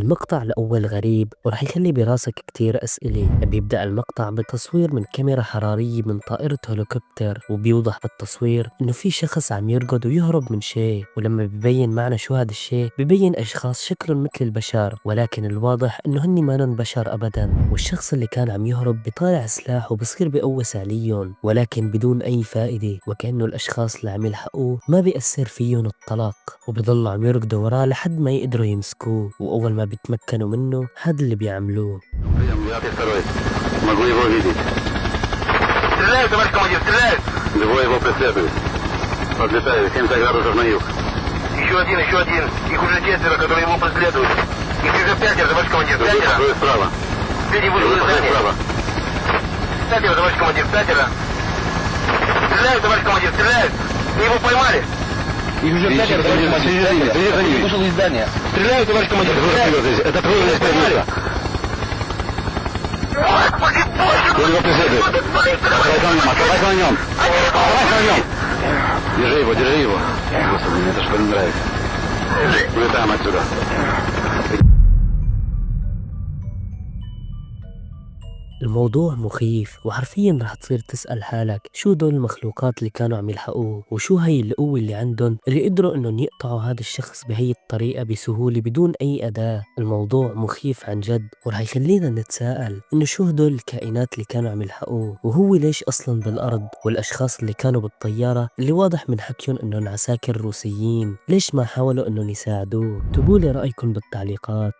المقطع الأول غريب ورح يخلي براسك كتير أسئلة. بيبدأ المقطع بتصوير من كاميرا حرارية من طائرة هليكوبتر، وبيوضح بالتصوير إنه في شخص عم يركض ويهرب من شيء، ولما ببين معنا شو هذا الشيء ببين أشخاص شكلهم مثل البشر، ولكن الواضح إنه هني مانن بشر أبدا. والشخص اللي كان عم يهرب بيطالع سلاح وبصير بقوس عليهم، ولكن بدون أي فائدة، وكأنه الأشخاص اللي عم يلحقوه ما بيأثر فيهم الطلق، وبيضلوا عم يركضوا وراه لحد ما يقدروا يمسكوه. وأول ما بيتمكنوا منه هذا اللي بيعملوه. Стреляют, товарищ командир, стреляют! Двое его преследуют. Подлетают, 70 градусов на юг. Еще один. Их уже 4, которые его преследуют. Их уже 5, товарищ командир, 5. Справа. Среди выжили здания. 5, товарищ командир, 5. Стреляют, товарищ командир, стреляют! Мы его поймали! Их уже 5, товарищ командир, вышел из здания. Стреляют, товарищ командир, стреляют! Это трудно поймали! Он его преследует. Оставайся на нем. Держи его. Господи, мне это что не нравится. Улетаем отсюда. الموضوع مخيف، وحرفيا رح تصير تسأل حالك شو دول المخلوقات اللي كانوا عم يلحقوه، وشو هي القوة اللي عندهم اللي قدروا انهم يقطعوا هذا الشخص بهي الطريقة بسهولة بدون اي أداة. الموضوع مخيف عن جد، ورح يخلينا نتساءل انه شو هدول الكائنات اللي كانوا عم يلحقوه، وهو ليش اصلا بالارض، والاشخاص اللي كانوا بالطيارة اللي واضح من حكيهم انهم عساكر روسيين ليش ما حاولوا انهم يساعدوه. اكتبوا لي رأيكم بالتعليقات.